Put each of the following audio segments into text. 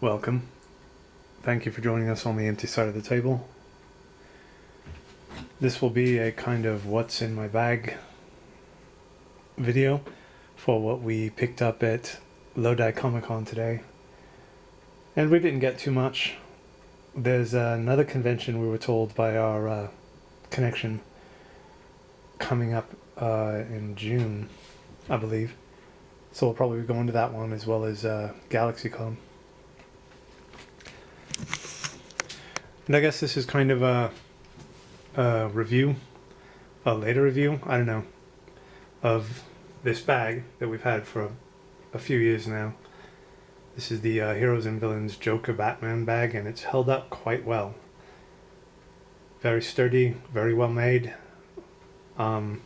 Welcome. Thank you for joining us on the empty side of the table. This will be a kind of what's in my bag video for what we picked up at Lodi ComicCon today. And we didn't get too much. There's another convention we were told by our connection coming up in June, I believe. So we'll probably be going to that one as well as GalaxyCon. And I guess this is kind of a review, a later review, I don't know, of this bag that we've had for a few years now. This is the Heroes and Villains Joker Batman bag, and it's held up quite well. Very sturdy, very well made. I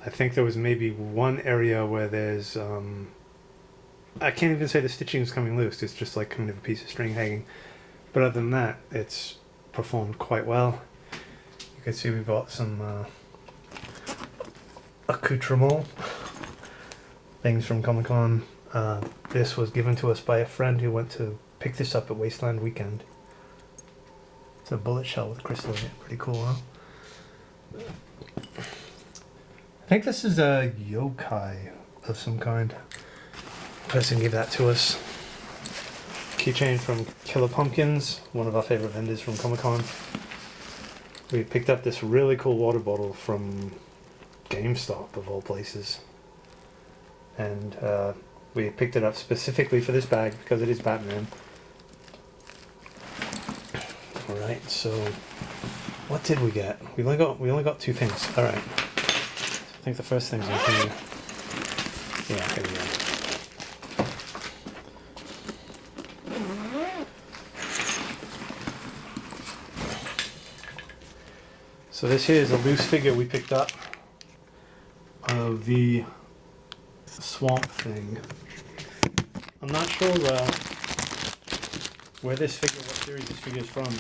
think there was maybe one area where there's, I can't even say the stitching is coming loose, it's just like kind of a piece of string hanging. But other than that, it's performed quite well. You can see we've got some accoutrement things from Comic-Con. This was given to us by a friend who went to pick this up at Wasteland Weekend. It's a bullet shell with crystal in it. Pretty cool, huh? I think this is a yokai of some kind. Person gave that to us. Keychain from Killer Pumpkins, one of our favorite vendors from Comic-Con. We picked up this really cool water bottle from GameStop, of all places. And we picked it up specifically for this bag because it is Batman. Alright, so what did we get? We only got two things. Alright. I think the first thing's in here. Yeah, here we go. So this here is a loose figure we picked up of the Swamp Thing. I'm not sure where this figure, what series this figure is from.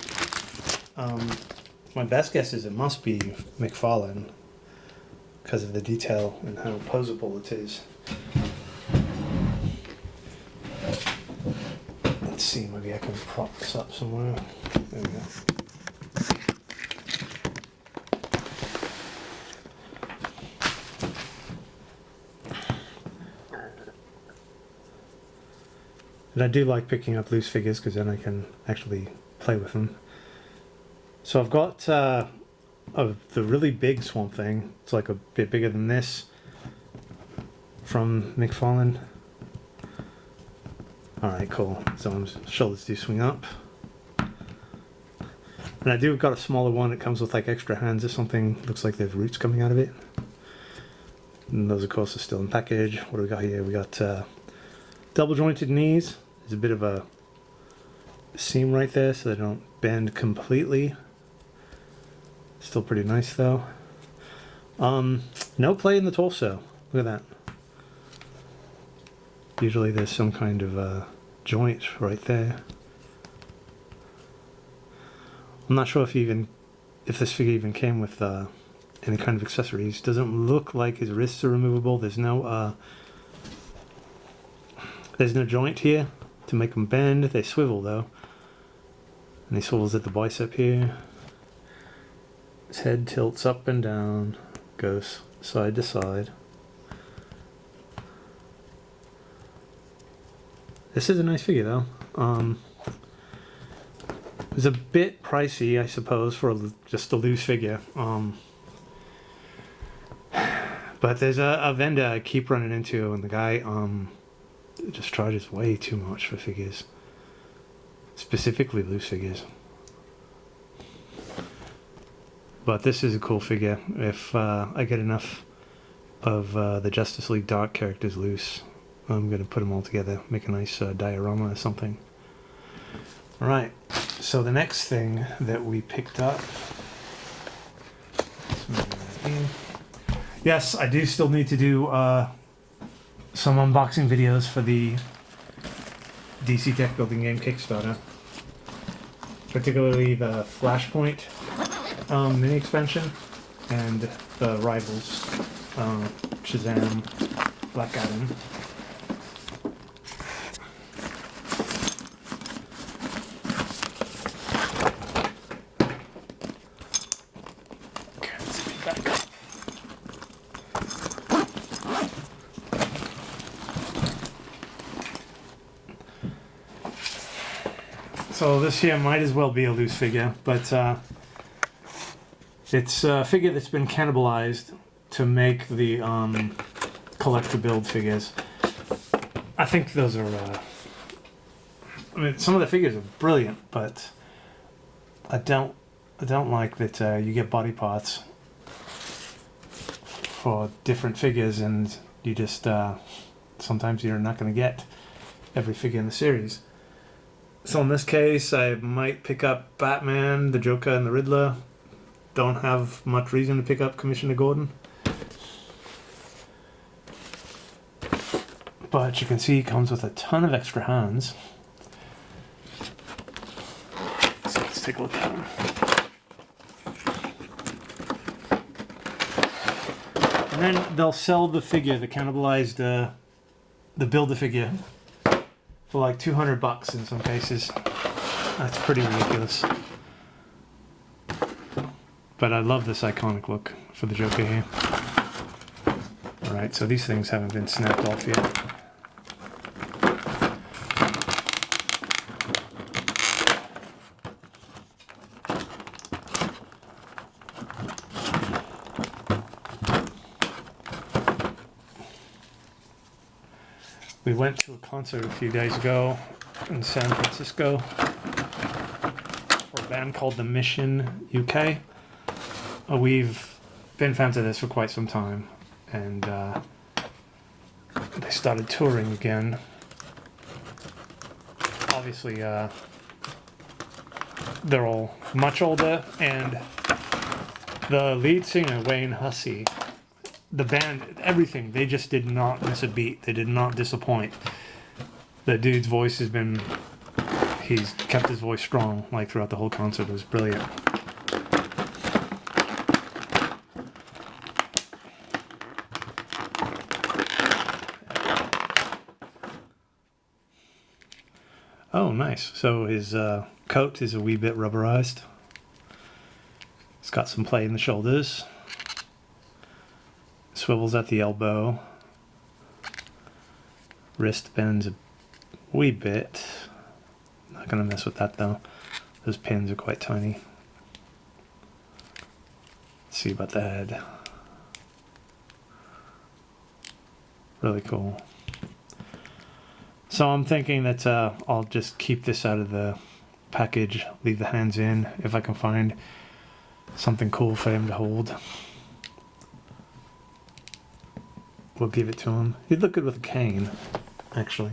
My best guess is it must be McFarlane because of the detail and how posable it is. Let's see, maybe I can prop this up somewhere. There we go. And I do like picking up loose figures because then I can actually play with them. So I've got the really big Swamp Thing. It's like a bit bigger than this from McFarlane. Alright, cool. So shoulders do swing up. And I do got a smaller one. It comes with like extra hands or something. Looks like there's roots coming out of it. And those of course are still in package. What do we got here? We got double jointed knees. There's a bit of a seam right there so they don't bend completely. Still pretty nice though. No play in the torso. Look at that. Usually there's some kind of joint right there. I'm not sure if this figure even came with any kind of accessories. Doesn't look like his wrists are removable. There's no joint here to make them bend. They swivel though. And he swivels at the bicep here. His head tilts up and down, goes side to side. This is a nice figure though. It's a bit pricey, I suppose, for just a loose figure. But there's a vendor I keep running into, and the guy just charges way too much for figures, specifically loose figures. But this is a cool figure. If I get enough of the Justice League Dark characters loose, I'm going to put them all together, make a nice diorama or something. Alright, so the next thing that we picked up... Yes, I do still need to do some unboxing videos for the DC Tech Building Game Kickstarter. Particularly the Flashpoint mini expansion and the Rivals, Shazam, Black Adam. So this here might as well be a loose figure, but it's a figure that's been cannibalized to make the collector build figures. I think those are. I mean, some of the figures are brilliant, but I don't like that you get body parts for different figures, and you just sometimes you're not going to get every figure in the series. So in this case, I might pick up Batman, the Joker, and the Riddler. Don't have much reason to pick up Commissioner Gordon. But you can see he comes with a ton of extra hands. So let's take a look at him. And then they'll sell the figure, the cannibalized, the Build-A-Figure, for like $200 in some cases. That's pretty ridiculous. But I love this iconic look for the Joker here. Alright, so these things haven't been snapped off yet. We went to a concert a few days ago in San Francisco for a band called The Mission UK. We've been fans of this for quite some time, and they started touring again. Obviously, they're all much older, and the lead singer, Wayne Hussey, the band, everything, they just did not miss a beat. They did not disappoint. The dude's voice has been, he's kept his voice strong like throughout the whole concert. It was brilliant. Oh, nice. So his coat is a wee bit rubberized. It's got some play in the shoulders. Swivels at the elbow. Wrist bends a wee bit. Not gonna mess with that though. Those pins are quite tiny. Let's see about the head. Really cool. So I'm thinking that I'll just keep this out of the package, leave the hands in if I can find something cool for him to hold. We'll give it to him. He'd look good with a cane, actually.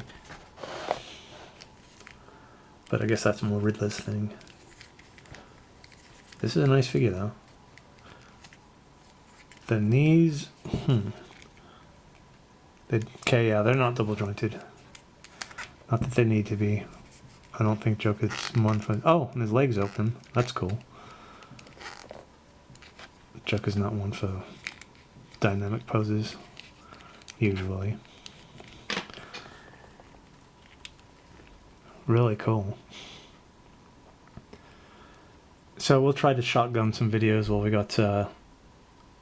But I guess that's more Riddler's thing. This is a nice figure though. The knees, okay, yeah, they're not double jointed. Not that they need to be. I don't think Joker's one for. Oh, and his legs open. That's cool. Joker's not one for dynamic poses, usually. Really cool. So we'll try to shotgun some videos while we got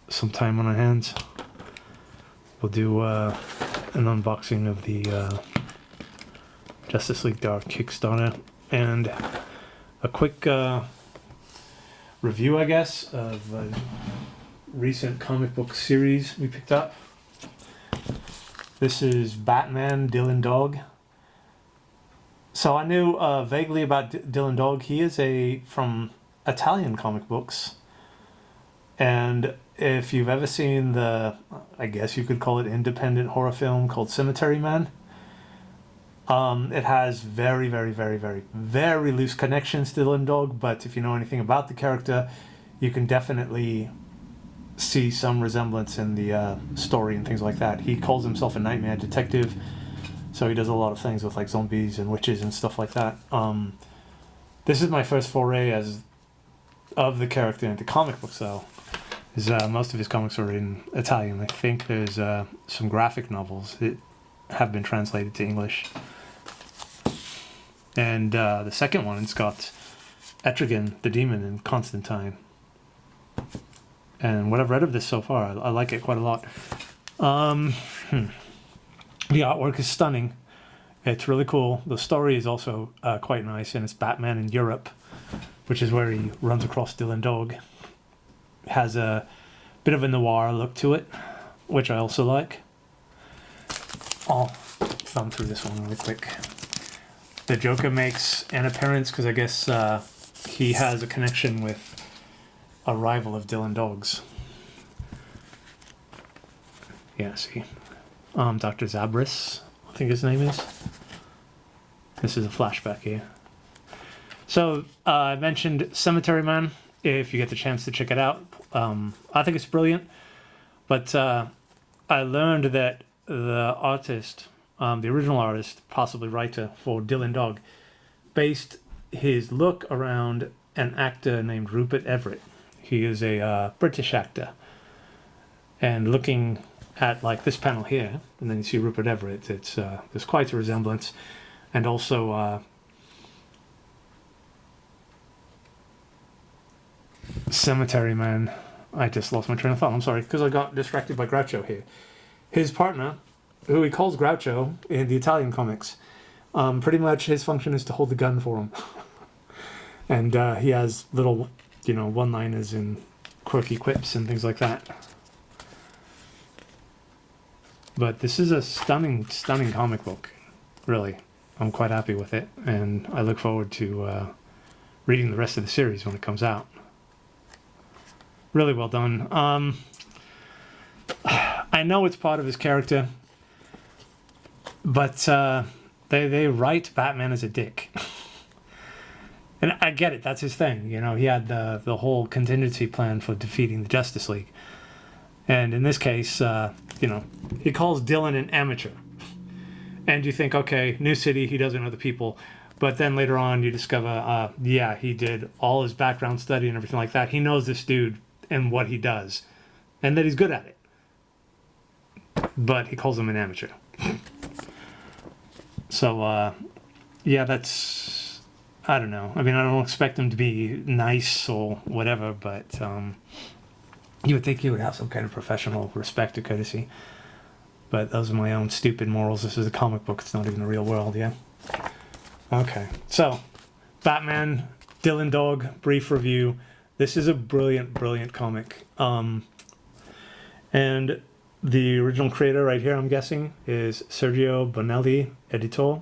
some time on our hands. We'll do an unboxing of the Justice League Dark Kickstarter and a quick review, I guess, of a recent comic book series we picked up. This is Batman Dylan Dog. So I knew vaguely about Dylan Dog. He is from Italian comic books, and if you've ever seen the, I guess you could call it, independent horror film called Cemetery Man, it has very, very, very, very, very loose connections to Dylan Dog, but if you know anything about the character, you can definitely see some resemblance in the story and things like that. He calls himself a nightmare detective, so he does a lot of things with like zombies and witches and stuff like that. This is my first foray of the character into comic books, though. Most of his comics are in Italian. I think there's some graphic novels that have been translated to English. And the second one, it's got Etrigan, the demon, and Constantine. And what I've read of this so far, I like it quite a lot. The artwork is stunning. It's really cool. The story is also quite nice, and it's Batman in Europe, which is where he runs across Dylan Dog. Has a bit of a noir look to it, which I also like. I'll thumb through this one really quick. The Joker makes an appearance because I guess he has a connection with a rival of Dylan Dog's. Yeah, see. Dr. Zabris, I think his name is. This is a flashback here. So, I mentioned Cemetery Man. If you get the chance to check it out, I think it's brilliant. But I learned that the artist, the original artist, possibly writer for Dylan Dog, based his look around an actor named Rupert Everett. He is a British actor. And looking at like this panel here, and then you see Rupert Everett, it's there's quite a resemblance. And also Cemetery Man, I just lost my train of thought, I'm sorry, because I got distracted by Groucho here. His partner, who he calls Groucho in the Italian comics, pretty much his function is to hold the gun for him. And he has little, one-liners and quirky quips and things like that. But this is a stunning, stunning comic book, really. I'm quite happy with it, and I look forward to reading the rest of the series when it comes out. Really well done. I know it's part of his character, but they write Batman as a dick. And I get it, that's his thing. He had the whole contingency plan for defeating the Justice League. And in this case, he calls Dylan an amateur. And you think, okay, new city, he doesn't know the people. But then later on you discover, he did all his background study and everything like that. He knows this dude and what he does. And that he's good at it. But he calls him an amateur. So, that's... I don't know. I mean, I don't expect him to be nice or whatever, but you would think he would have some kind of professional respect or courtesy. But those are my own stupid morals. This is a comic book. It's not even the real world, yeah? Okay. So, Batman, Dylan Dog, brief review. This is a brilliant, brilliant comic. And the original creator right here, I'm guessing, is Sergio Bonelli, editor.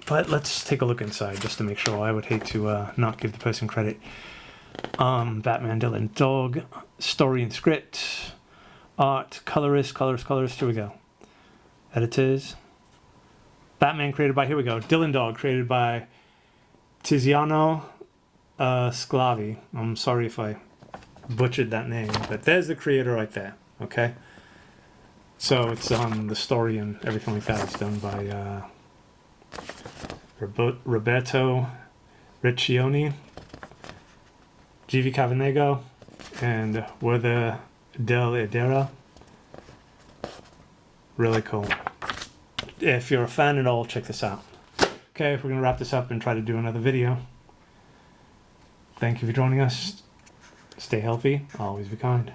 But let's take a look inside just to make sure. I would hate to not give the person credit. Batman, Dylan Dog, story and script, art, colorist. Here we go. Editors. Batman created by, here we go. Dylan Dog created by Tiziano Sclavi. I'm sorry if I butchered that name, but there's the creator right there. Okay. So it's the story and everything like that is done by Roberto Riccioni, G.V. Cavanego, and Werther Del Idera. Really cool. If you're a fan at all, check this out. Okay, we're going to wrap this up and try to do another video. Thank you for joining us. Stay healthy. Always be kind.